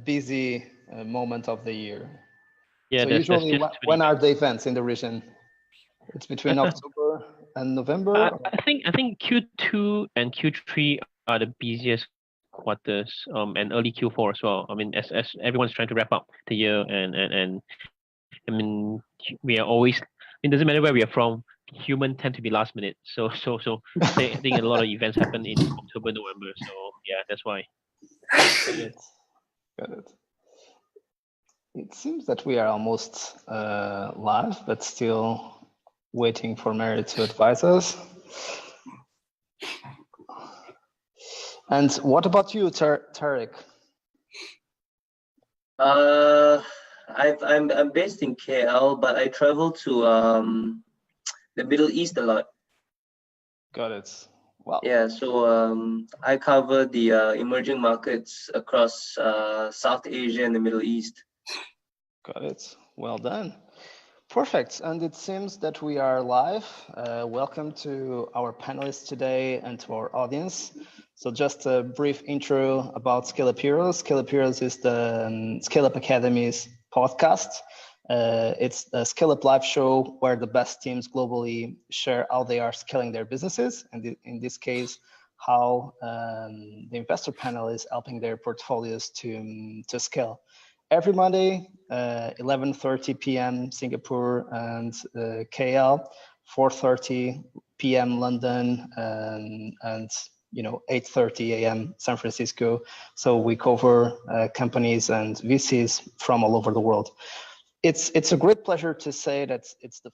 busy moment of the year. Yeah, so usually, when are the events in the region? It's between October and November. I think Q2 and Q3 are the busiest quarters, and early Q4 as well. I mean, as everyone's trying to wrap up the year, and I mean, we are always. It doesn't matter where we are from. Humans tend to be last minute. So I think a lot of events happen in October, November. So yeah, that's why. Got it. It seems that we are almost live, but still waiting for Mary to advise us. And what about you, Taraec? I'm based in KL, but I travel to the Middle East a lot. Got it. Wow. Yeah, so I cover the emerging markets across South Asia and the Middle East. Got it. Well done. Perfect. And it seems that we are live. Welcome to our panelists today and to our audience. So just a brief intro about ScaleUp Heroes. ScaleUp Heroes is the ScaleUp Academy's podcast. It's a ScaleUp live show where the best teams globally share how they are scaling their businesses. And in this case, how the investor panel is helping their portfolios to scale. Every Monday, 11:30 p.m. Singapore and KL, 4:30 p.m. London, and 8:30 a.m. San Francisco. So we cover companies and VCs from all over the world. It's a great pleasure to say that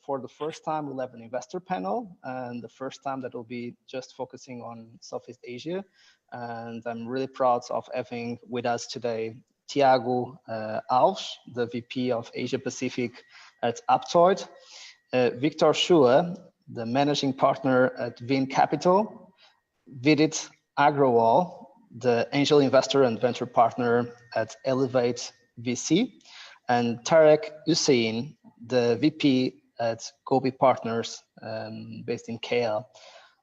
for the first time we'll have an investor panel, and the first time that will be just focusing on Southeast Asia. And I'm really proud of having with us today Tiago Alves, the VP of Asia Pacific at Aptoide, Victor Chua, the managing partner at Vynn Capital, Vidit Agrawal, the angel investor and venture partner at Elevate VC, and Taraec Hussein, the VP at Gobi Partners, based in KL.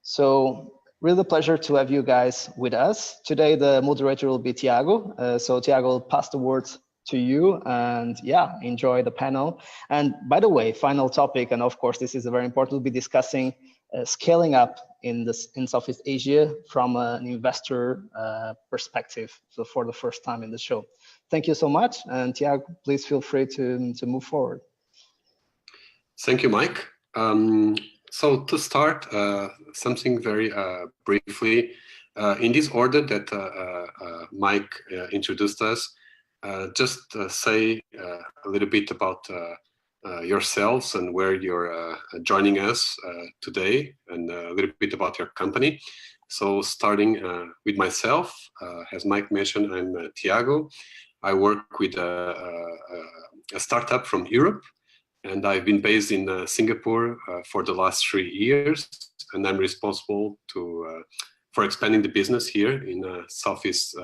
So really a pleasure to have you guys with us. Today, the moderator will be Tiago. So Tiago, will pass the word to you, and yeah, enjoy the panel. And by the way, final topic, and of course, this is very important, we'll be discussing scaling up in Southeast Asia from an investor perspective. So for the first time in the show. Thank you so much. And Tiago, please feel free to move forward. Thank you, Mike. So to start, something very briefly, in this order that Mike introduced us, just say a little bit about yourselves and where you're joining us today, and a little bit about your company. So starting with myself, as Mike mentioned, I'm Tiago. I work with a startup from Europe, and I've been based in Singapore for the last 3 years, and I'm responsible for expanding the business here in Southeast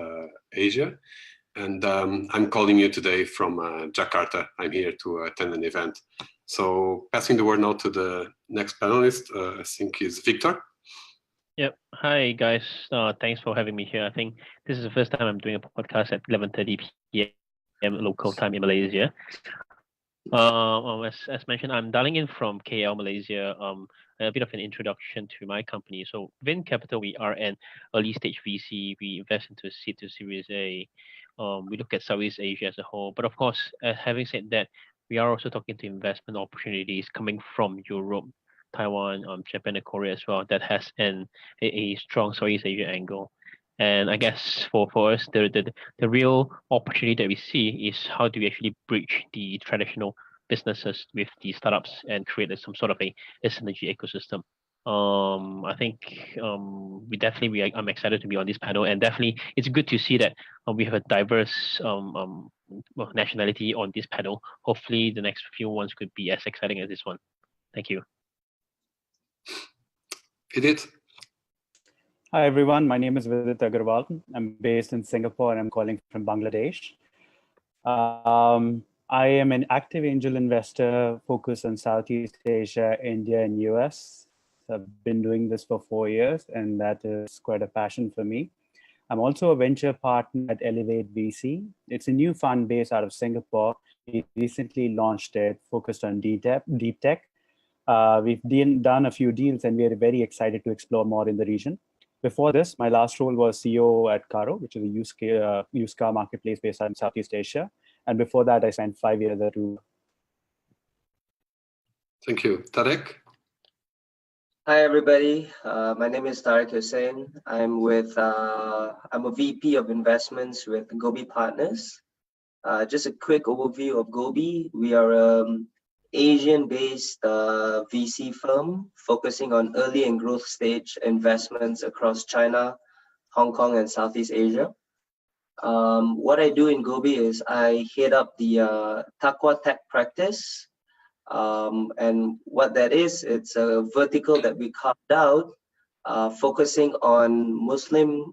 Asia. And I'm calling you today from Jakarta. I'm here to attend an event. So passing the word now to the next panelist, I think is Victor. Yep. Hi, guys. Thanks for having me here. I think this is the first time I'm doing a podcast at 11:30 p.m. local time in Malaysia. As mentioned, I'm dialing in from KL, Malaysia. A bit of an introduction to my company. So Vynn Capital, we are an early stage VC. We invest into seed to Series A. We look at Southeast Asia as a whole. But of course, having said that, we are also talking to investment opportunities coming from Europe, Taiwan, Japan, and Korea as well, that has a strong Southeast Asia angle. And I guess for us, the real opportunity that we see is how do we actually bridge the traditional businesses with the startups and create some sort of a synergy ecosystem. I think I'm excited to be on this panel, and definitely it's good to see that we have a diverse nationality on this panel. Hopefully the next few ones could be as exciting as this one. Thank you. Vidit. Hi everyone, my name is Vidit Agrawal. I'm based in Singapore and I'm calling from Bangladesh. I am an active angel investor focused on Southeast Asia, India, and US. I've been doing this for 4 years, and that is quite a passion for me. I'm also a venture partner at Elevate VC. It's a new fund based out of Singapore. We recently launched it, focused on deep tech. We've done a few deals, and we are very excited to explore more in the region. Before this, my last role was CEO at Caro, which is a used car marketplace based out in Southeast Asia. And before that, I spent 5 years at Uber. Thank you. Taraec? Hi, everybody. My name is Taraec Hussein. I'm a VP of investments with Gobi Partners. Just a quick overview of Gobi. We are an Asian-based VC firm focusing on early and growth stage investments across China, Hong Kong, and Southeast Asia. What I do in Gobi is I head up the Taqwa Tech practice. And what that is, it's a vertical that we carved out, focusing on the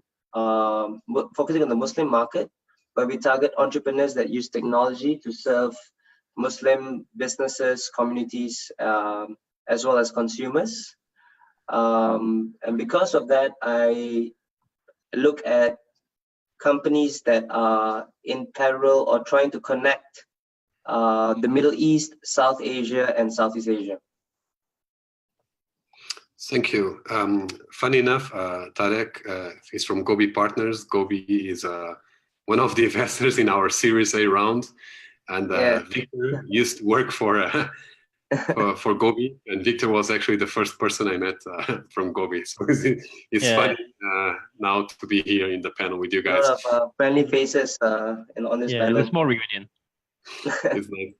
Muslim market, where we target entrepreneurs that use technology to serve Muslim businesses, communities, as well as consumers. And because of that, I look at companies that are in parallel or trying to connect the Middle East, South Asia, and Southeast Asia. Thank you. Funny enough, Taraec is from Gobi Partners. Gobi is one of the investors in our Series A round, and Victor used to work for Gobi, and Victor was actually the first person I met from Gobi. So it's funny now to be here in the panel with you guys. A lot of friendly faces on this panel. Yeah, a small reunion. It's nice.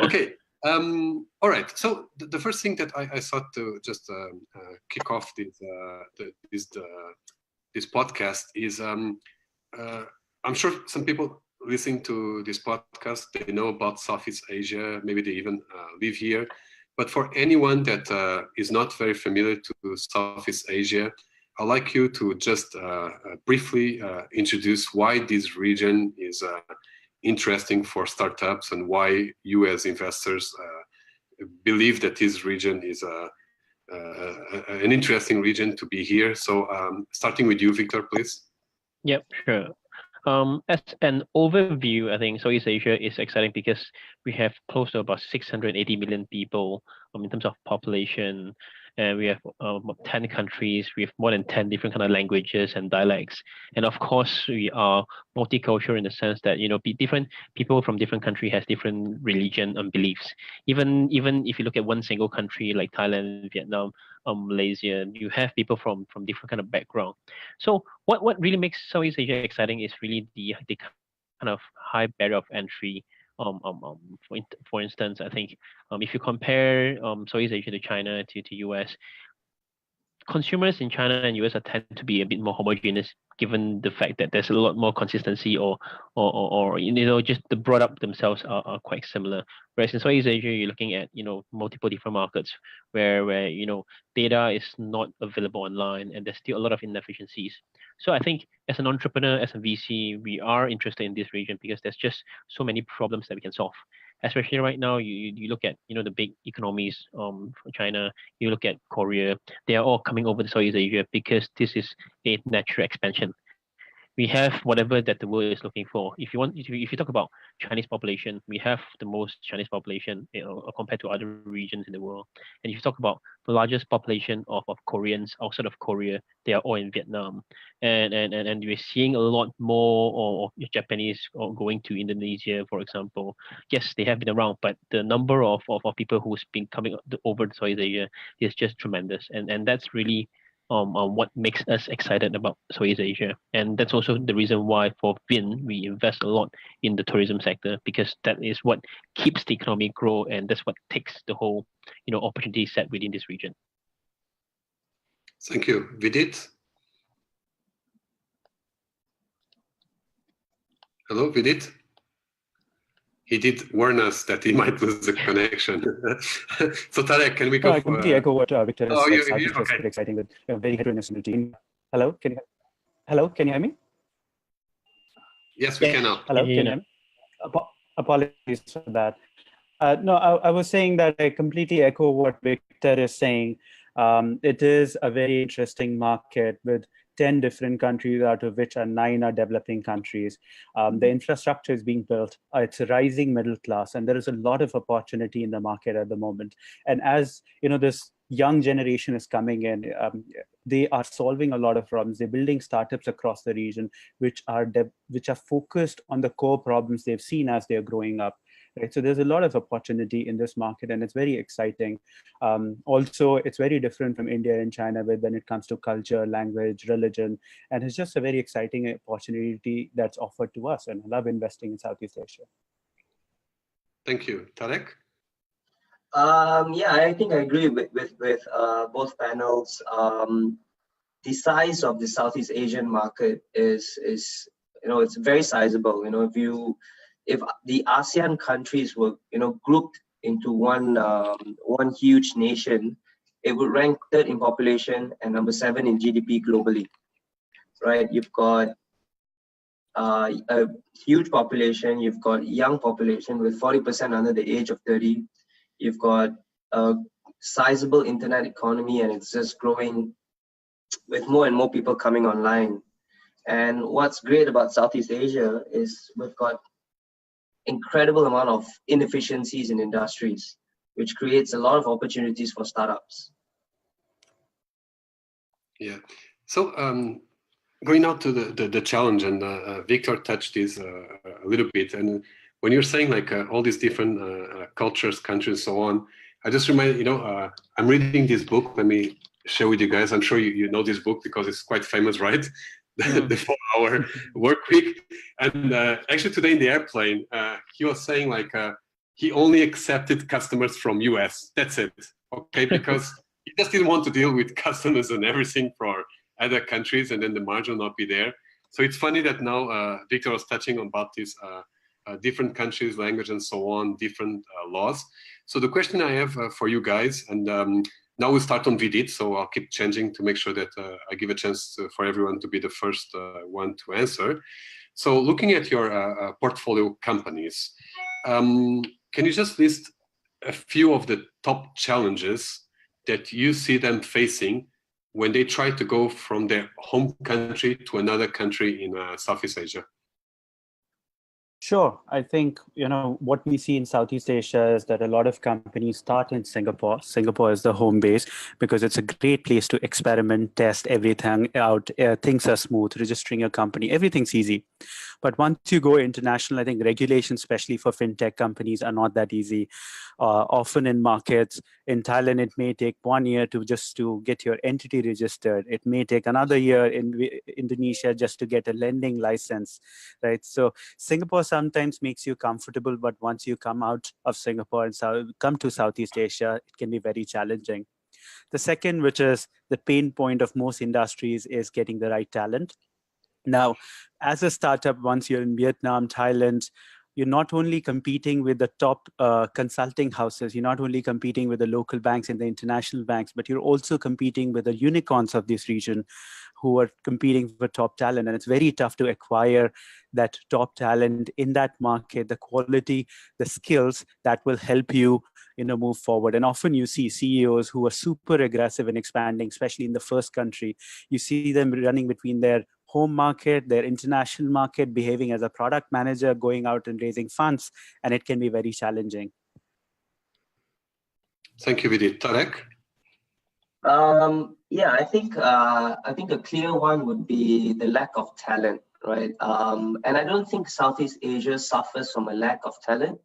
Okay. All right. So the first thing that I thought to just kick off this podcast is I'm sure some people listening to this podcast, they know about Southeast Asia. Maybe they even live here. But for anyone that is not very familiar to Southeast Asia, I'd like you to just briefly introduce why this region is interesting for startups and why you as investors believe that this region is an interesting region to be here. So starting with you, Victor, please. Yep, sure. As an overview, I think Southeast Asia is exciting because we have close to about 680 million people in terms of population. And we have 10 countries. We have more than 10 different kind of languages and dialects. And of course, we are multicultural in the sense that, different people from different countries has different religion and beliefs. Even if you look at one single country like Thailand, Vietnam, Malaysia, you have people from different kind of background. So what really makes Southeast Asia exciting is really the kind of high barrier of entry. For instance, I think if you compare Southeast Asia to China to US, consumers in China and US tend to be a bit more homogeneous, given the fact that there's a lot more consistency or just the product themselves are quite similar. Whereas in Southeast Asia, you're looking at multiple different markets where data is not available online and there's still a lot of inefficiencies. So I think as an entrepreneur, as a VC, we are interested in this region because there's just so many problems that we can solve. Especially right now, you look at the big economies from China, you look at Korea, they are all coming over to Southeast Asia because this is a natural expansion. We have whatever that the world is looking for. If you talk about Chinese population, we have the most Chinese population compared to other regions in the world. And if you talk about the largest population of Koreans outside of Korea, they are all in Vietnam. And we're seeing a lot more of Japanese going to Indonesia, for example. Yes, they have been around, but the number of people who's been coming over to Southeast Asia is just tremendous. And that's really what makes us excited about Southeast Asia. And that's also the reason why for Vynn, we invest a lot in the tourism sector, because that is what keeps the economy grow, and that's what takes the whole opportunity set within this region. Thank you. Vidit? Hello, Vidit? He did warn us that he might lose the connection. So Taraec, can we go? I completely echo what Victor has said. Okay. Very exciting with a very heterogeneous team. Hello, can you hear me? Yes, we can now. Hello, can you hear me? Apologies for that. No, I was saying that I completely echo what Victor is saying. It is a very interesting market with 10 different countries, out of which are 9 are developing countries. The infrastructure is being built. It's a rising middle class, and there is a lot of opportunity in the market at the moment. And as this young generation is coming in, they are solving a lot of problems. They're building startups across the region, which are focused on the core problems they've seen as they're growing up. Right, so there's a lot of opportunity in this market, and it's very exciting. Also, it's very different from India and China when it comes to culture, language, religion, and it's just a very exciting opportunity that's offered to us. And I love investing in Southeast Asia. Thank you, Taraec. Yeah, I think I agree with both panels. The size of the Southeast Asian market is it's very sizable. If the ASEAN countries were grouped into one huge nation, it would rank 3rd in population and number 7 in GDP globally. Right? You've got a huge population. You've got young population with 40% under the age of 30. You've got a sizable internet economy, and it's just growing with more and more people coming online. And what's great about Southeast Asia is we've got incredible amount of inefficiencies in industries, which creates a lot of opportunities for startups. Yeah. So going out to the challenge, and Victor touched this a little bit. And when you're saying like all these different cultures, countries, so on, I just remind I'm reading this book. Let me share with you guys. I'm sure you know this book because it's quite famous, right? The 4-hour work week. And actually today in the airplane, he was saying like he only accepted customers from US. That's it. Okay, because he just didn't want to deal with customers and everything for other countries, and then the margin will not be there. So it's funny that now Victor was touching about these different countries, language, and so on, different laws. So the question I have for you guys, and now we'll start on Vidit, so I'll keep changing to make sure that I give a chance for everyone to be the first one to answer. So looking at your portfolio companies, can you just list a few of the top challenges that you see them facing when they try to go from their home country to another country in Southeast Asia? Sure. I think, what we see in Southeast Asia is that a lot of companies start in Singapore. Singapore is the home base because it's a great place to experiment, test everything out. Things are smooth, registering your company, everything's easy. But once you go international, I think regulations, especially for fintech companies, are not that easy. Often in markets, in Thailand, it may take 1 year to get your entity registered. It may take another year in Indonesia just to get a lending license, right? So Singapore sometimes makes you comfortable, but once you come out of Singapore and come to Southeast Asia, it can be very challenging. The second, which is the pain point of most industries, is getting the right talent. Now, as a startup, once you're in Vietnam, Thailand, you're not only competing with the top consulting houses, you're not only competing with the local banks and the international banks, but you're also competing with the unicorns of this region who are competing for top talent. And it's very tough to acquire that top talent in that market, the quality, the skills that will help you move forward. And often you see CEOs who are super aggressive in expanding, especially in the first country. You see them running between their home market, their international market, behaving as a product manager, going out and raising funds, and it can be very challenging. Thank you, Vidit. Taraec? Yeah, I think a clear one would be the lack of talent, right? And I don't think Southeast Asia suffers from a lack of talent.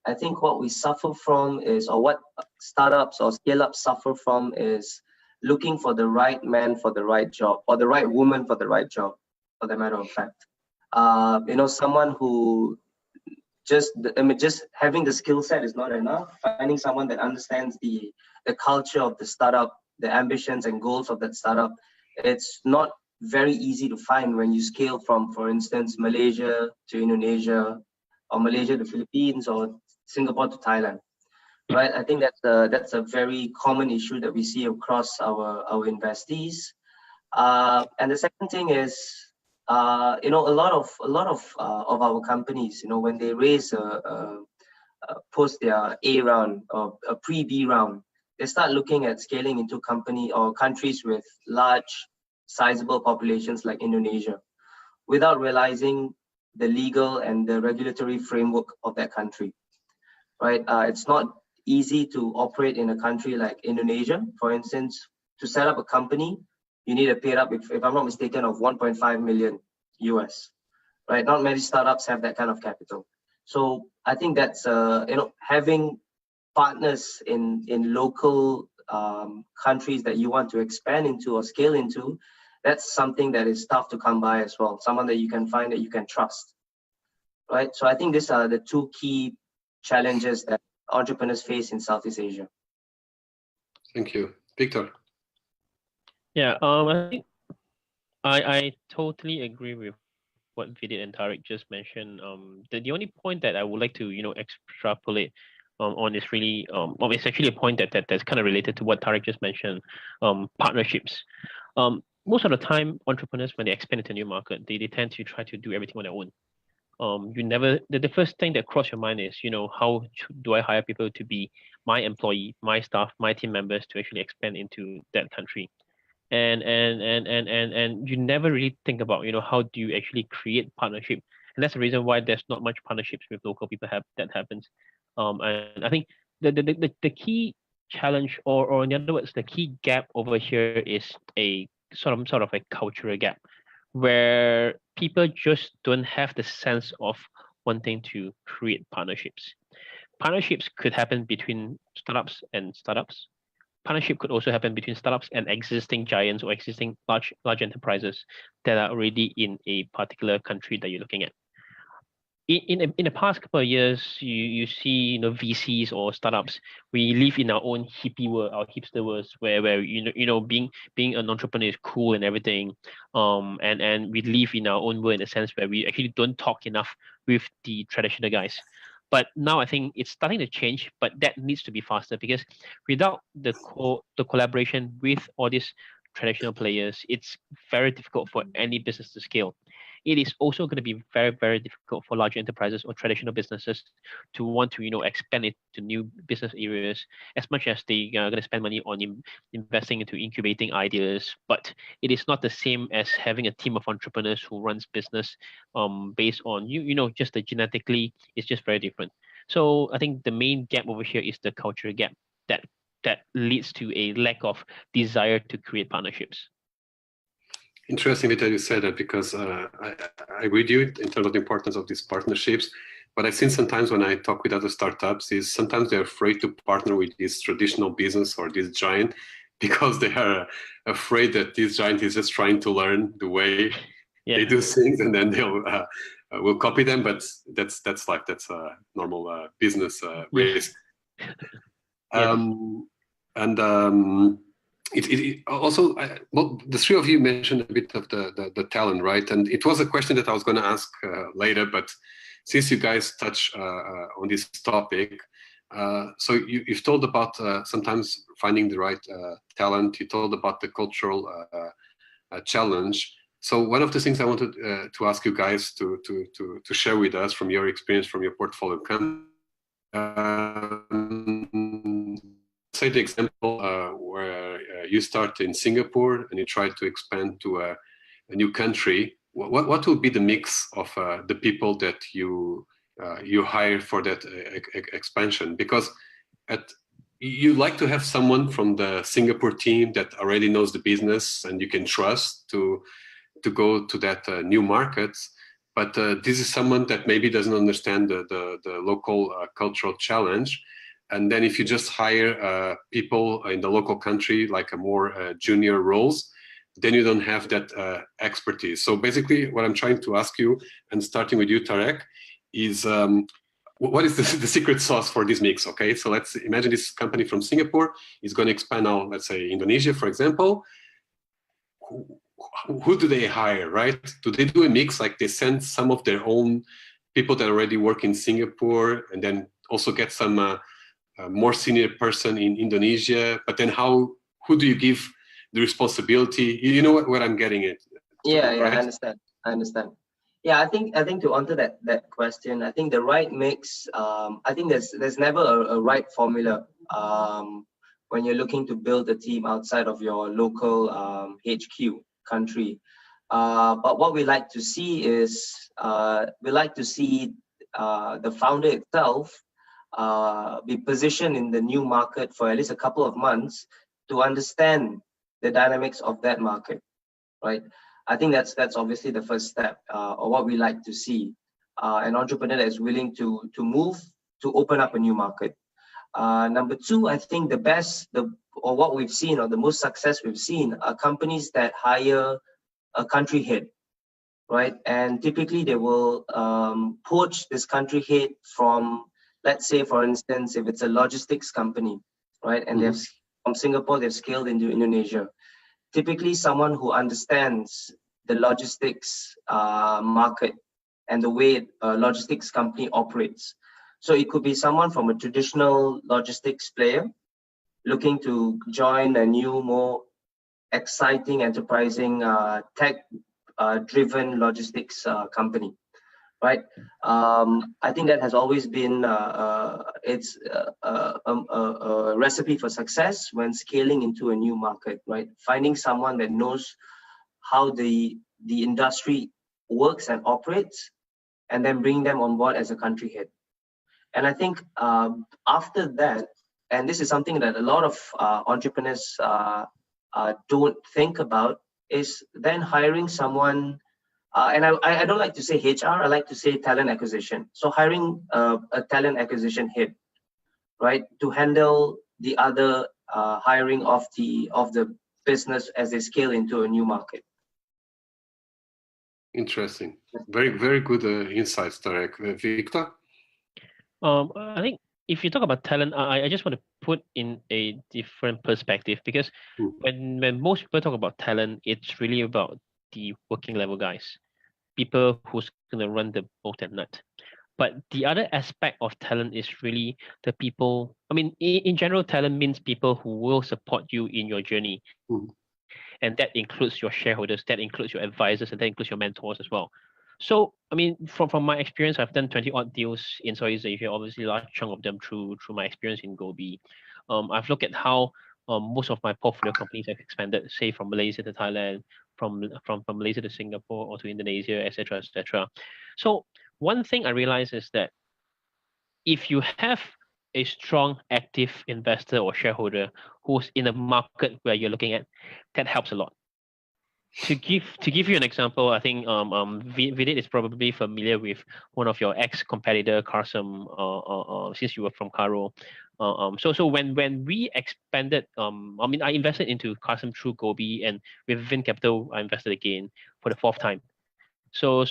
I think what we suffer from is, or what startups or scale-ups suffer from, is looking for the right man for the right job, or the right woman for the right job, for the matter of fact. Someone who just having the skill set is not enough. Finding someone that understands the culture of the startup, the ambitions and goals of that startup, it's not very easy to find when you scale from, for instance, Malaysia to Indonesia, or Malaysia to Philippines, or Singapore to Thailand. Right, I think that's a very common issue that we see across our investees. And the second thing is, a lot of our companies, when they raise post their A round or a pre-B round, they start looking at scaling into company or countries with large sizable populations like Indonesia, without realizing the legal and the regulatory framework of that country, right? It's not easy to operate in a country like Indonesia. For instance, to set up a company, you need a paid up, if I'm not mistaken, of 1.5 million US, right? Not many startups have that kind of capital. So I think that's, having partners in local countries that you want to expand into or scale into, that's something that is tough to come by as well. Someone that you can find that you can trust, right? So I think these are the two key challenges that entrepreneurs face in Southeast Asia. Thank you. Victor? Yeah, I think I totally agree with what Vidit and Taraec just mentioned. The only point that I would like to extrapolate on is really it's actually a point that's kind of related to what Taraec just mentioned. Partnerships. Most of the time, entrepreneurs, when they expand into a new market, they tend to try to do everything on their own. You never, the first thing that crosses your mind is, how do I hire people to be my employee, my staff, my team members to actually expand into that country? And you never really think about, how do you actually create partnership? And that's the reason why there's not much partnerships with local people that happens. And I think the key challenge, or in other words, the key gap over here is a sort of a cultural gap, where people just don't have the sense of wanting to create partnerships. Partnerships could happen between startups and startups. Partnership could also happen between startups and existing giants or existing large enterprises that are already in a particular country that you're looking at. In the past couple of years, you see VCs or startups. We live in our own hippie world, our hipster world, where being an entrepreneur is cool and everything. And we live in our own world in a sense where we actually don't talk enough with the traditional guys. But now I think it's starting to change, but that needs to be faster, because without the collaboration with all these traditional players, it's very difficult for any business to scale. It is also going to be very, very difficult for large enterprises or traditional businesses to want to, expand into new business areas, as much as they are going to spend money on investing into incubating ideas. But it is not the same as having a team of entrepreneurs who runs business based on, just the genetically, it's just very different. So I think the main gap over here is the cultural gap that leads to a lack of desire to create partnerships. Interesting that you said that, because I agree with you in terms of the importance of these partnerships. But I've seen sometimes when I talk with other startups is sometimes they're afraid to partner with this traditional business or this giant, because they are afraid that this giant is just trying to learn the way they do things, and then they'll will copy them. But that's life. That's a normal business risk. It also, well, the three of you mentioned a bit of the talent, right? And it was a question that I was going to ask later, but since you guys touch on this topic, so you've told about sometimes finding the right talent. You told about the cultural challenge. So one of the things I wanted to ask you guys to share with us from your experience, from your portfolio company. Say the example where you start in Singapore and you try to expand to a new country. What will be the mix of the people that you hire for that expansion? Because you like to have someone from the Singapore team that already knows the business and you can trust to go to that new market. But this is someone that maybe doesn't understand the local cultural challenge. And then if you just hire people in the local country, like a more junior roles, then you don't have that expertise. So basically what I'm trying to ask you, and starting with you, Taraec, is what is the secret sauce for this mix, okay? So let's imagine this company from Singapore is going to expand now, let's say Indonesia, for example. Who do they hire, right? Do they do a mix, like they send some of their own people that already work in Singapore and then also get some more senior person in Indonesia, but then who do you give the responsibility? You know what I'm getting at? Yeah, right? I understand. Yeah, I think to answer that question, I think the right mix. I think there's never a right formula when you're looking to build a team outside of your local HQ. country. But what we like to see is the founder itself be positioned in the new market for at least a couple of months to understand the dynamics of that market, right? I think that's obviously the first step, or what we like to see. An entrepreneur that is willing to move to open up a new market. Number two, I think what we've seen, or the most success we've seen, are companies that hire a country head, right? And typically they will poach this country head from, let's say, for instance, if it's a logistics company, right? And they've from Singapore, they've scaled into Indonesia. Typically someone who understands the logistics market and the way a logistics company operates. So it could be someone from a traditional logistics player looking to join a new, more exciting, enterprising, tech-driven logistics company, right? I think that has always been a recipe for success when scaling into a new market, right? Finding someone that knows how the industry works and operates, and then bring them on board as a country head. And I think after that, and this is something that a lot of entrepreneurs don't think about, is then hiring someone, and I don't like to say HR, I like to say talent acquisition. So hiring a talent acquisition head, right, to handle the other hiring of the business as they scale into a new market. Interesting. Very, very good insights, Taraec. Victor? I think if you talk about talent, I just want to put in a different perspective, because when most people talk about talent, it's really about the working level guys, people who's going to run the boat and nut. But the other aspect of talent is really the people. I mean, in general, talent means people who will support you in your journey. And that includes your shareholders, that includes your advisors, and that includes your mentors as well. So, I mean, from my experience, I've done 20 odd deals in Southeast Asia, obviously a large chunk of them through my experience in Gobi. I've looked at how most of my portfolio companies have expanded, say from Malaysia to Thailand, from Malaysia to Singapore or to Indonesia, etc., etc. So one thing I realized is that if you have a strong, active investor or shareholder who's in a market where you're looking at, that helps a lot. To give you an example, I think Vidit is probably familiar with one of your ex-competitor, Karsam, since you were from Karo. So when we expanded, I mean, I invested into Karsam through Gobi, and with Vynn Capital, I invested again for the 4th time. So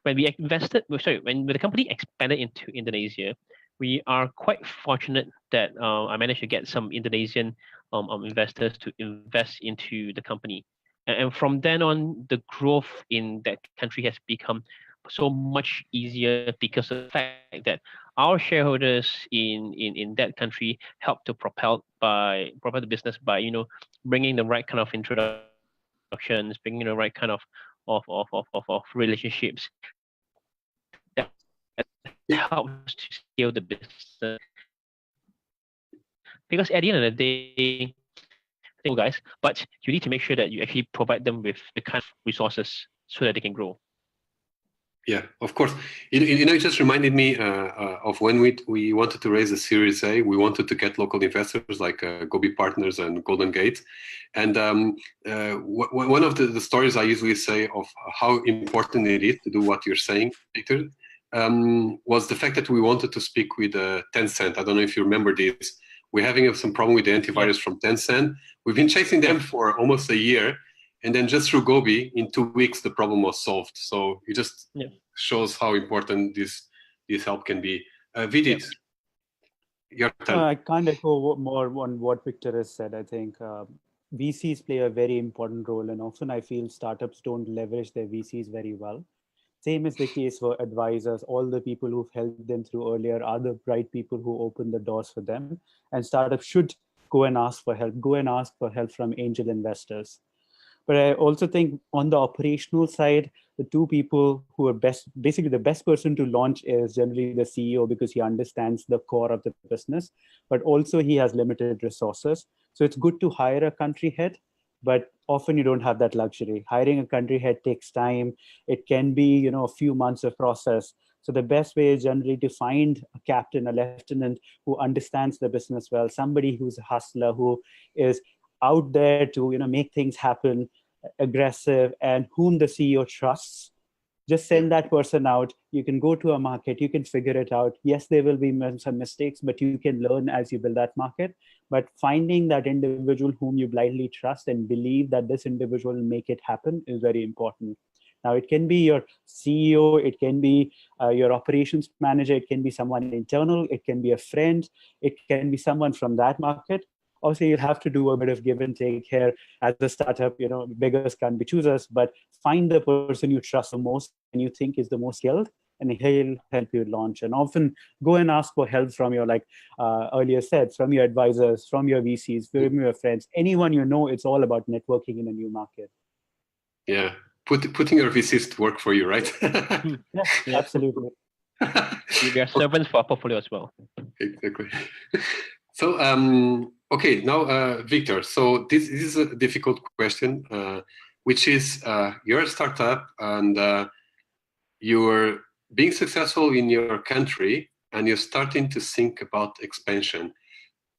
when we invested, when the company expanded into Indonesia, we are quite fortunate that I managed to get some Indonesian investors to invest into the company. And from then on, the growth in that country has become so much easier because of the fact that our shareholders in that country help to propel the business by, you know, bringing the right kind of introductions, bringing the right kind of relationships that helps to scale the business. Because at the end of the day, guys, but you need to make sure that you actually provide them with the kind of resources so that they can grow. Yeah, of course. You know, it just reminded me of when we wanted to raise a Series A. We wanted to get local investors like Gobi Partners and Golden Gate. And one of the stories I usually say of how important it is to do what you're saying, Victor, was the fact that we wanted to speak with Tencent. I don't know if you remember this. We're having some problem with the antivirus from Tencent. We've been chasing them for almost a year. And then just through Gobi, in 2 weeks, the problem was solved. So it just shows how important this help can be. Vidit, your turn. I can't echo more on what Victor has said. I think VCs play a very important role. And often I feel startups don't leverage their VCs very well. Same is the case for advisors. All the people who've helped them through earlier are the bright people who open the doors for them. And startups should go and ask for help. Go and ask for help from angel investors. But I also think on the operational side, the two people who are basically the best person to launch is generally the CEO, because he understands the core of the business, but also he has limited resources. So it's good to hire a country head, but often you don't have that luxury. Hiring a country head takes time. It can be, a few months of process. So the best way is generally to find a captain, a lieutenant who understands the business well, somebody who's a hustler, who is out there to, make things happen, aggressive, and whom the CEO trusts. Just send that person out. You can go to a market, you can figure it out. Yes, there will be some mistakes, but you can learn as you build that market. But finding that individual whom you blindly trust and believe that this individual will make it happen is very important. Now, it can be your CEO, it can be your operations manager, it can be someone internal, it can be a friend, it can be someone from that market. Obviously, you'll have to do a bit of give and take here. As a startup, beggars can't be choosers, but find the person you trust the most and you think is the most skilled, and he'll help you launch. And often go and ask for help from your, earlier said, from your advisors, from your VCs, from your friends, anyone you know. It's all about networking in a new market. Yeah, putting your VCs to work for you, right? Yeah, absolutely. We are servants for our portfolio as well. Exactly. So, okay, now, Victor, so this is a difficult question, which is you're a startup and you're being successful in your country and you're starting to think about expansion.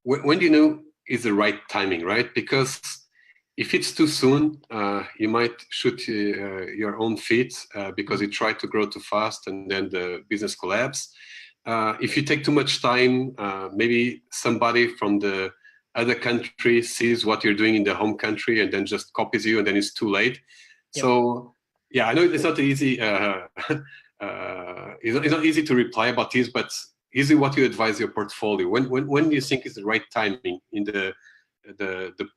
When do you know is the right timing, right? Because if it's too soon, you might shoot your own feet because you try to grow too fast and then the business collapses. If you take too much time, maybe somebody from the other country sees what you're doing in the home country and then just copies you, and then it's too late. Yep. So, yeah, I know it's not easy. It's not easy to reply about this, but is it what you advise your portfolio? When do you think is the right timing in the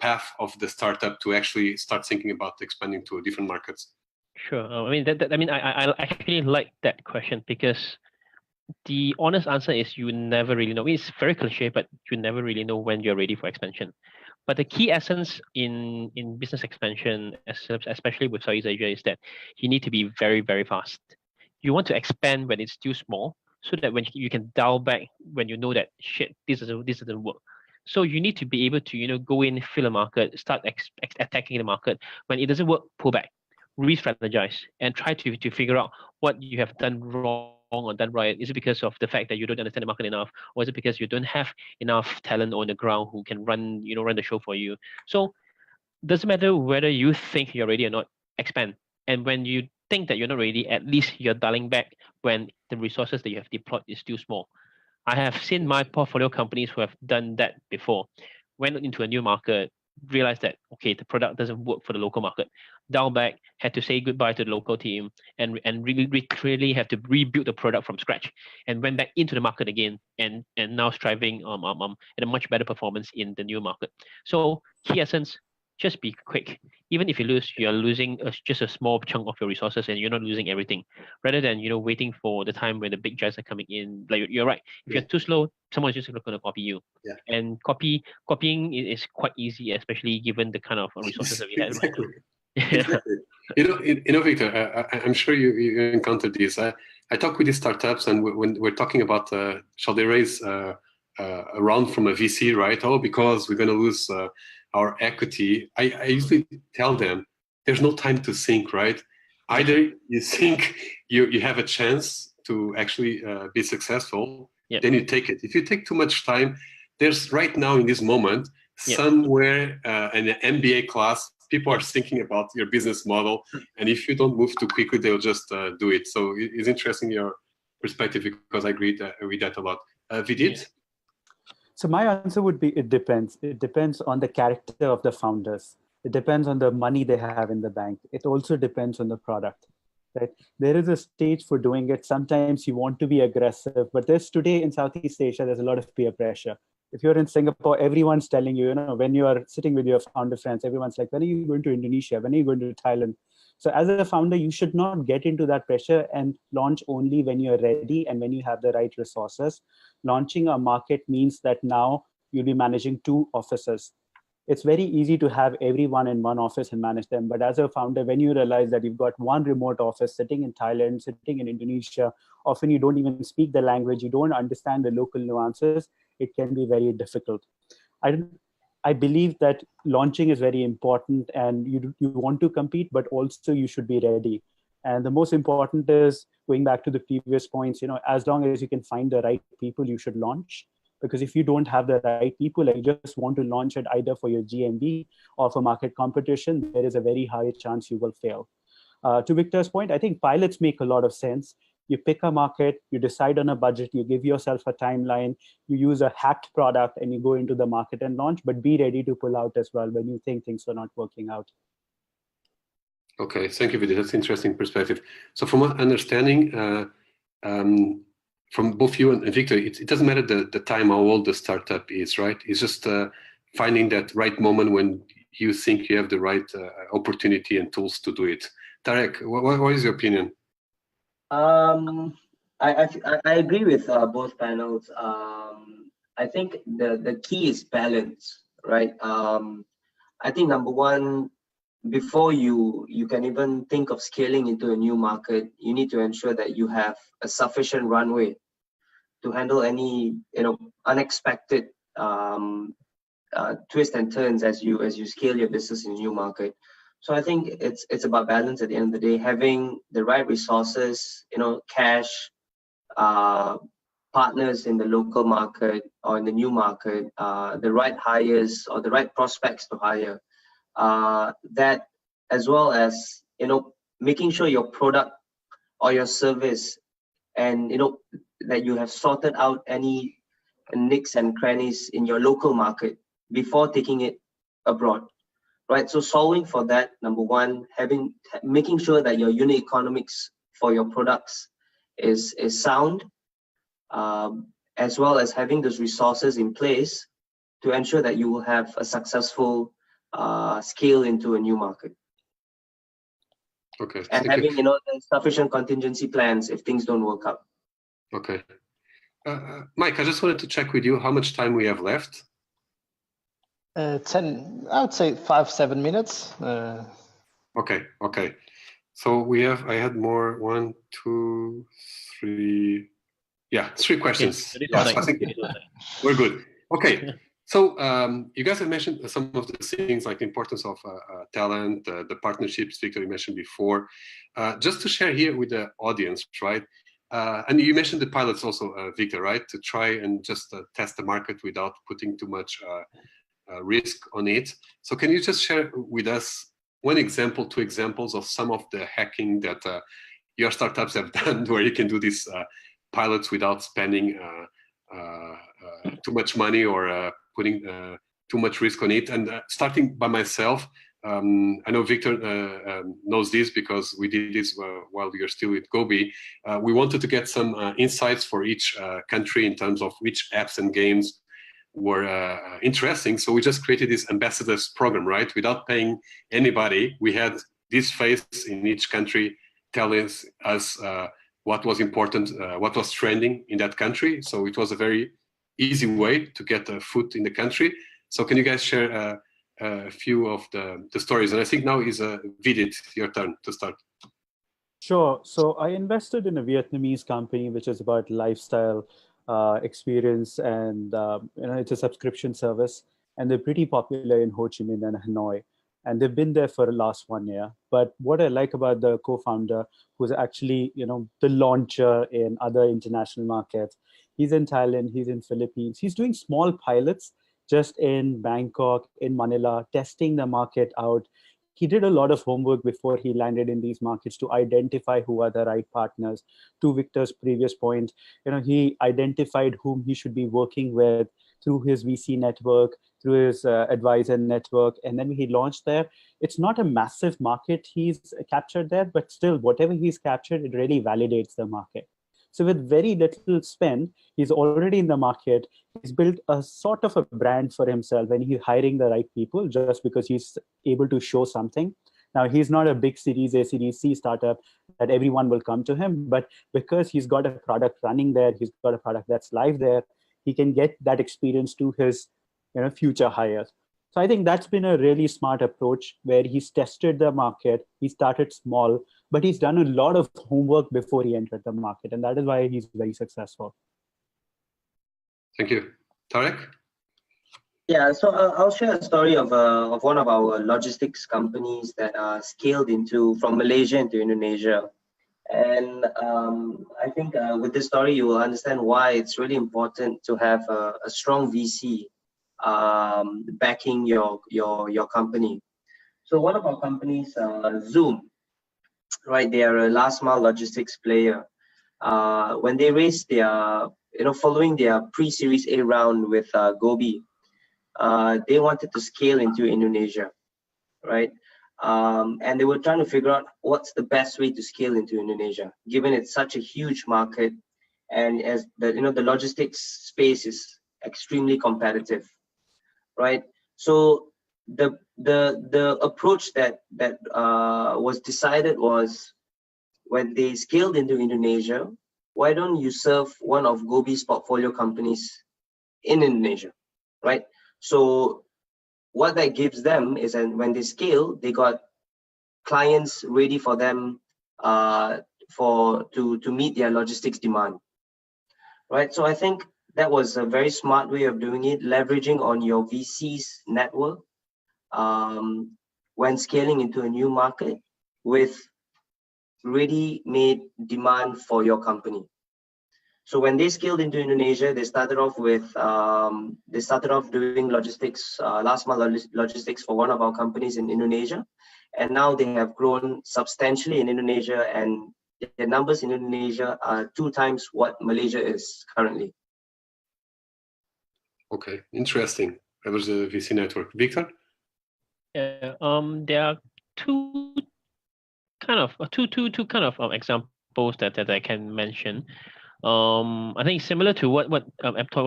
path of the startup to actually start thinking about expanding to different markets? Sure. I actually like that question because the honest answer is you never really know. It's very cliche, but you never really know when you're ready for expansion. But the key essence in business expansion, especially with Southeast Asia, is that you need to be very, very fast. You want to expand when it's still small, so that when you can dial back when you know that shit, this doesn't work. So you need to be able to go in, fill a market, start attacking the market. When it doesn't work, pull back, re-strategize, and try to figure out what you have done wrong or done right. Is it because of the fact that you don't understand the market enough, or is it because you don't have enough talent on the ground who can run the show for you? So doesn't matter whether you think you're ready or not, expand. And when you think that you're not ready, at least you're dialing back when the resources that you have deployed is still small. I have seen my portfolio companies who have done that before, went into a new market, realized that, okay, the product doesn't work for the local market, dial back, had to say goodbye to the local team, and really have to rebuild the product from scratch, and went back into the market again, and now striving at a much better performance in the new market. So key essence, just be quick. Even if you lose, you're losing just a small chunk of your resources, and you're not losing everything. Rather than waiting for the time when the big giants are coming in. Like you're right. If you're too slow, someone's just going to copy you. Yeah. And copying is quite easy, especially given the kind of resources that we have. Exactly. Exactly. Victor, I'm sure you encountered this. I talk with these startups, and when we're talking about shall they raise a round from a VC, right? Oh, because we're going to lose our equity. I usually tell them there's no time to think, right? Either you think you have a chance to actually be successful, then you take it. If you take too much time, there's right now in this moment somewhere in an MBA class, people are thinking about your business model, and if you don't move too quickly, they'll just do it. So it's interesting your perspective, because I agree with that a lot. Vidit? So my answer would be, it depends. It depends on the character of the founders. It depends on the money they have in the bank. It also depends on the product, right? There is a stage for doing it. Sometimes you want to be aggressive, but today in Southeast Asia, there's a lot of peer pressure. If you're in Singapore, everyone's telling you, when you are sitting with your founder friends, everyone's like, when are you going to Indonesia? When are you going to Thailand? So as a founder, you should not get into that pressure and launch only when you're ready and when you have the right resources. Launching a market means that now you'll be managing 2 offices. It's very easy to have everyone in one office and manage them. But as a founder, when you realize that you've got one remote office sitting in Thailand, sitting in Indonesia, often you don't even speak the language, you don't understand the local nuances, it can be very difficult. I believe that launching is very important, and you want to compete, but also you should be ready. And the most important is, going back to the previous points, as long as you can find the right people, you should launch. Because if you don't have the right people and you just want to launch it either for your GMB or for market competition, there is a very high chance you will fail. To Victor's point, I think pilots make a lot of sense. You pick a market, you decide on a budget, you give yourself a timeline, you use a hacked product, and you go into the market and launch, but be ready to pull out as well when you think things are not working out. Okay, thank you, Vidit. That's interesting perspective. So from my understanding, from both you and Victor, it doesn't matter the time how old the startup is, right? It's just finding that right moment when you think you have the right opportunity and tools to do it. Taraec, what is your opinion? I agree with both panels. I think the key is balance, right? I think number one, before you can even think of scaling into a new market, you need to ensure that you have a sufficient runway to handle any unexpected twists and turns as you scale your business in a new market. So I think it's about balance at the end of the day, having the right resources, cash, partners in the local market or in the new market, the right hires or the right prospects to hire. That, as well as making sure your product or your service, and that you have sorted out any nicks and crannies in your local market before taking it abroad, right? So solving for that, number one, making sure that your unit economics for your products is sound, as well as having those resources in place to ensure that you will have a successful scale into a new market. Okay. And having sufficient contingency plans if things don't work out. Okay. Mike, I just wanted to check with you how much time we have left. 10, I would say 5-7 minutes. Okay. So I had more, 1, 2, 3. Yeah, 3 questions. Yeah, I think we're good. Okay. So you guys have mentioned some of the things like the importance of talent, the partnerships Victor mentioned before. Just to share here with the audience, right? And you mentioned the pilots also, Victor, right? To try and just test the market without putting too much risk on it. So can you just share with us 1 example, 2 examples of some of the hacking that your startups have done where you can do these pilots without spending too much money or putting too much risk on it? And starting by myself, I know Victor knows this because we did this while we were still with Gobi. We wanted to get some insights for each country in terms of which apps and games were interesting. So we just created this ambassadors program, right? Without paying anybody. We had this face in each country telling us what was important, what was trending in that country. So it was a very easy way to get a foot in the country. So can you guys share a few of the stories? And I think now is Vidit, your turn to start. Sure. So I invested in a Vietnamese company, which is about lifestyle experience, and it's a subscription service, and they're pretty popular in Ho Chi Minh and Hanoi, and they've been there for the last 1 year. But what I like about the co-founder, who's actually the launcher in other international markets, he's in Thailand, he's in Philippines, he's doing small pilots just in Bangkok, in Manila, testing the market out. He did a lot of homework before he landed in these markets to identify who are the right partners. To Victor's previous point, he identified whom he should be working with through his VC network, through his advisor network, and then he launched there. It's not a massive market he's captured there, but still, whatever he's captured, it really validates the market. So with very little spend, he's already in the market. He's built a sort of a brand for himself, and he's hiring the right people just because he's able to show something. Now, he's not a big Series A, Series C startup that everyone will come to him, but because he's got a product running there, he's got a product that's live there, he can get that experience to his future hires. So I think that's been a really smart approach where he's tested the market. He started small, but he's done a lot of homework before he entered the market. And that is why he's very successful. Thank you. Taraec? Yeah, so I'll share a story of one of our logistics companies that scaled from Malaysia into Indonesia. And I think with this story, you will understand why it's really important to have a strong VC backing your company. So one of our companies, Zoom, right? They are a last mile logistics player. When they raised their, following their pre-series A round with Gobi, they wanted to scale into Indonesia, right? And they were trying to figure out what's the best way to scale into Indonesia, given it's such a huge market, and as the the logistics space is extremely competitive, right? So the approach that was decided was, when they scaled into Indonesia, why don't you serve one of Gobi's portfolio companies in Indonesia, right? So what that gives them is, and when they scale, they got clients ready for them to meet their logistics demand, right? So I think that was a very smart way of doing it, leveraging on your VC's network when scaling into a new market with ready-made demand for your company. So when they scaled into Indonesia, they started off doing logistics, last mile logistics for one of our companies in Indonesia, and now they have grown substantially in Indonesia, and their numbers in Indonesia are 2 times what Malaysia is currently. Okay, interesting. That was the VC network. Victor? Yeah, there are two kind of examples that I can mention. I think similar to what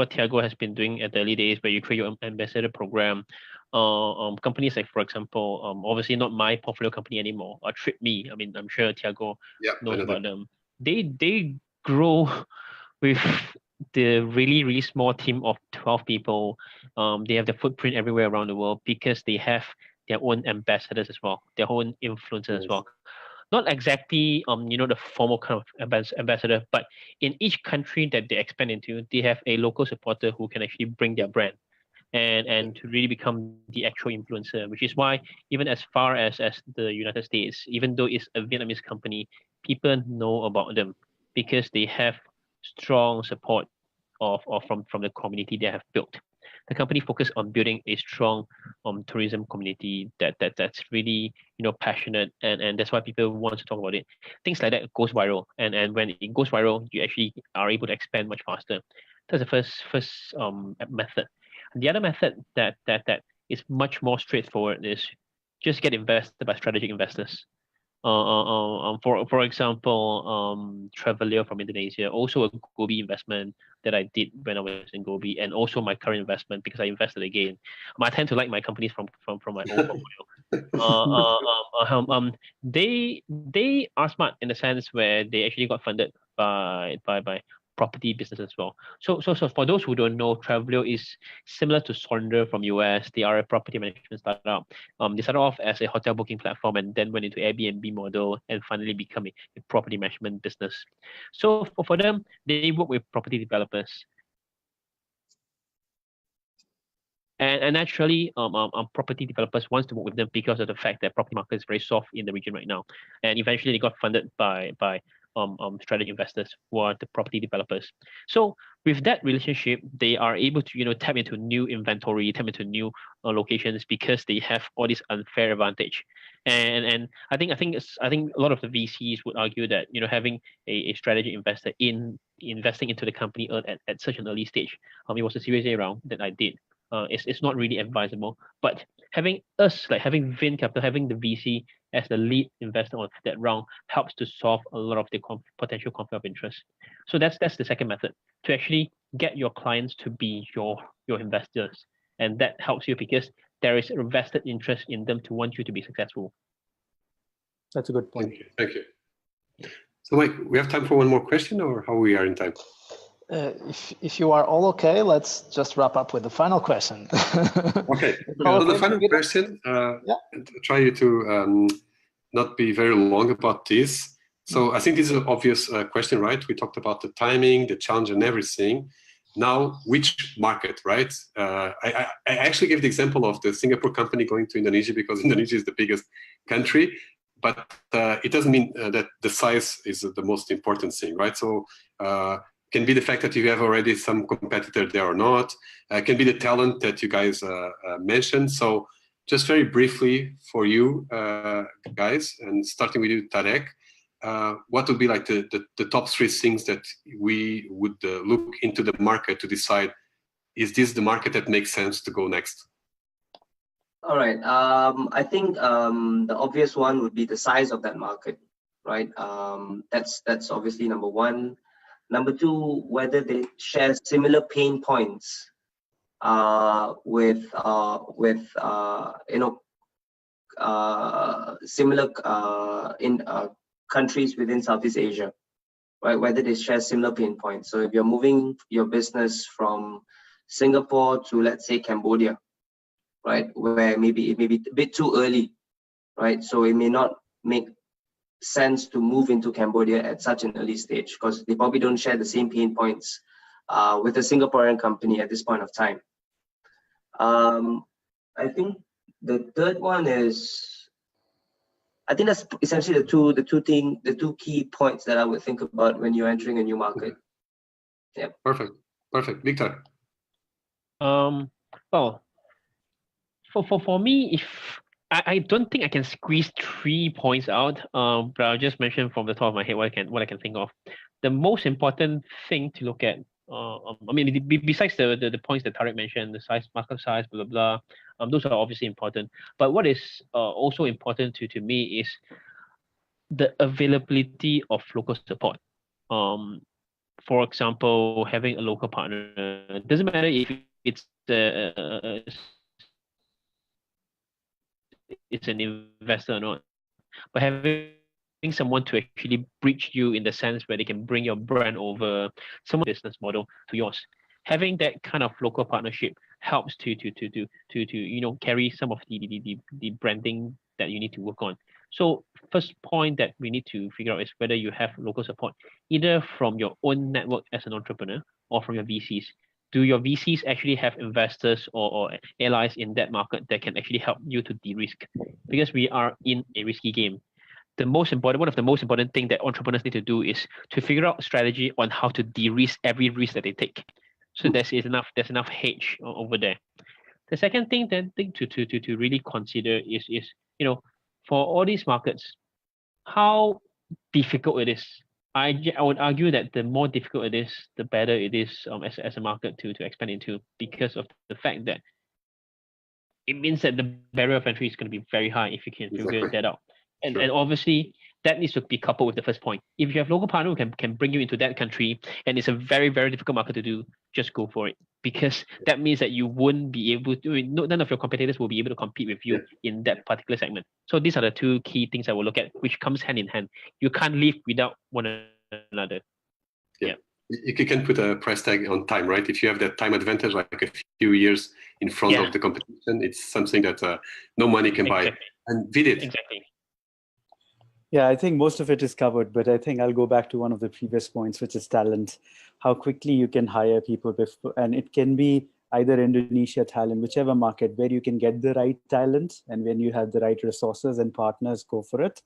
Tiago has been doing at the early days, where you create your ambassador program. Companies like, for example, obviously not my portfolio company anymore, or TripMe. I mean, I'm sure Tiago knows about them. They grow with the really small team of 12 people. They have the footprint everywhere around the world because they have their own ambassadors as well, their own influencers as well. Not exactly the formal kind of ambassador, but in each country that they expand into, they have a local supporter who can actually bring their brand and to really become the actual influencer, which is why even as far as the United States, even though it's a Vietnamese company, people know about them because they have strong support from the community they have built. The company focused on building a strong tourism community that's really passionate, and that's why people want to talk about it. Things like that goes viral, and when it goes viral, you actually are able to expand much faster. That's the first method. The other method that is much more straightforward is just get invested by strategic investors. For example, Travelio from Indonesia, also a Gobi investment that I did when I was in Gobi, and also my current investment because I invested again. I tend to like my companies from my own portfolio. They are smart in the sense where they actually got funded by property business as well. So for those who don't know, Travelio is similar to Sonder from US. They are a property management startup. They started off as a hotel booking platform and then went into Airbnb model and finally become a property management business. So for them, they work with property developers. And naturally, property developers wants to work with them because of the fact that property market is very soft in the region right now. And eventually, they got funded by strategic investors who are the property developers. So with that relationship, they are able to tap into new inventory, tap into new locations because they have all this unfair advantage. And I think a lot of the VCs would argue that having a strategic investor in investing into the company at such an early stage, it was a Series A round that I did. It's not really advisable, but having Vynn Capital, having the VC as the lead investor on that round helps to solve a lot of the potential conflict of interest. So that's the second method, to actually get your clients to be your investors, and that helps you because there is a vested interest in them to want you to be successful. That's a good point. Thank you. So Mike, we have time for one more question, or how we are in time? If you are all okay, let's just wrap up with the final question. Okay. So the final question, try to not be very long about this. So I think this is an obvious question, right? We talked about the timing, the challenge, and everything. now which market, right? I actually gave the example of the Singapore company going to Indonesia because Indonesia is the biggest country, but it doesn't mean that the size is the most important thing, right? So can be the fact that you have already some competitor there or not, can be the talent that you guys mentioned. So just very briefly for you guys, and starting with you, Taraec, what would be like the top 3 things that we would look into the market to decide, is this the market that makes sense to go next? All right. I think the obvious one would be the size of that market, right? That's obviously number one. Number two, whether they share similar pain points with similar in countries within Southeast Asia, right? Whether they share similar pain points. So if you're moving your business from Singapore to, let's say, Cambodia, right, where maybe it may be a bit too early, right? So it may not make sense to move into Cambodia at such an early stage because they probably don't share the same pain points with a Singaporean company at this point of time. I think the third one is, I think that's essentially the two key points that I would think about when you're entering a new market. Yeah. Perfect. Victor. Well, for me, if I don't think I can squeeze 3 points out, but I'll just mention from the top of my head what I can think of. The most important thing to look at, I mean, besides the points that Taraec mentioned, the size, market size, blah blah blah, those are obviously important. But what is also important to me is the availability of local support. For example, having a local partner. It doesn't matter if it's it's an investor or not, but having someone to actually bridge you in the sense where they can bring your brand over, some business model to yours. Having that kind of local partnership helps to carry some of the branding that you need to work on. So first point that we need to figure out is whether you have local support, either from your own network as an entrepreneur or from your VCs. Do your VCs actually have investors or allies in that market that can actually help you to de-risk? Because we are in a risky game. One of the most important things that entrepreneurs need to do is to figure out a strategy on how to de-risk every risk that they take. So there's enough hedge over there. The second thing to really consider is for all these markets, how difficult it is. I would argue that the more difficult it is, the better it is as a market to expand into, because of the fact that it means that the barrier of entry is going to be very high if you can figure that out. And obviously that needs to be coupled with the first point. If you have local partner who can bring you into that country and it's a very, very difficult market to do, just go for it. Because that means that you won't be able to, none of your competitors will be able to compete with you in that particular segment. So these are the two key things I will look at, which comes hand in hand. You can't live without one another. Yeah. You can put a price tag on time, right? If you have that time advantage, like a few years in front of the competition, it's something that no money can buy. And Vidit. Exactly. Yeah, I think most of it is covered, but I think I'll go back to one of the previous points, which is talent. How quickly you can hire people before, and it can be either Indonesia, Thailand, whichever market where you can get the right talent, and when you have the right resources and partners, go for it.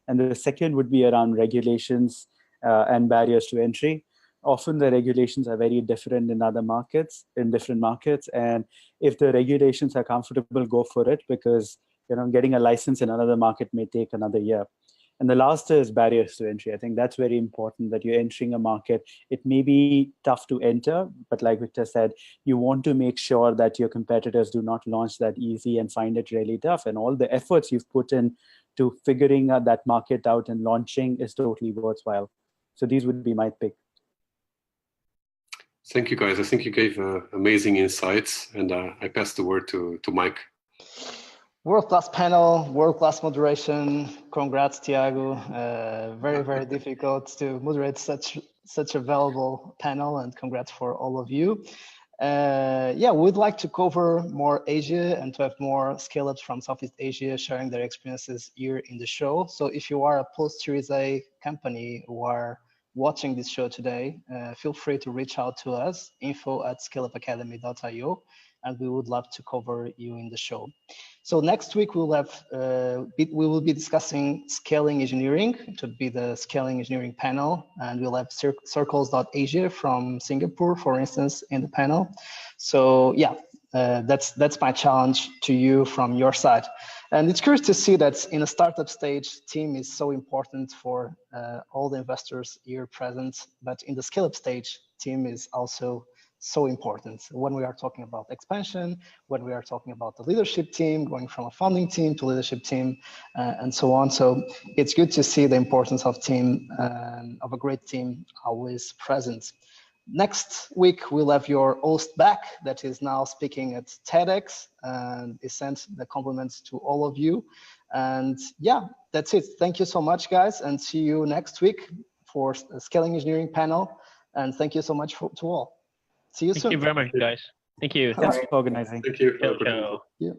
And the second would be around regulations and barriers to entry. Often the regulations are very different in different markets. And if the regulations are comfortable, go for it, because getting a license in another market may take another year. And the last is barriers to entry. I think that's very important, that you're entering a market. It may be tough to enter, but like Victor said, you want to make sure that your competitors do not launch that easy and find it really tough. And all the efforts you've put in to figuring out that market out and launching is totally worthwhile. So these would be my pick. Thank you, guys. I think you gave amazing insights, and I pass the word to Mike. World-class panel, world-class moderation. Congrats, Tiago. Very, very difficult to moderate such a valuable panel, and congrats for all of you. We'd like to cover more Asia and to have more scale-ups from Southeast Asia sharing their experiences here in the show. So if you are a post-Series A company who are watching this show today, feel free to reach out to us, info@scaleupacademy.io, and we would love to cover you in the show. So next week we will be discussing scaling engineering. It would be the scaling engineering panel, and we'll have Circles.Asia from Singapore, for instance, in the panel. So yeah, that's my challenge to you from your side. And it's curious to see that in a startup stage, team is so important for all the investors here present, but in the scale-up stage, team is also so important when we are talking about expansion, when we are talking about the leadership team, going from a founding team to leadership team, and so on. So it's good to see the importance of team, of a great team always present. Next week, we'll have your host back that is now speaking at TEDx, and he sent the compliments to all of you. And yeah, that's it. Thank you so much, guys, and see you next week for a scaling engineering panel. And thank you so much to all. See you soon. Thank you very much, guys. Thank you. Thanks for organizing. Thank you. Ciao, ciao. Yeah.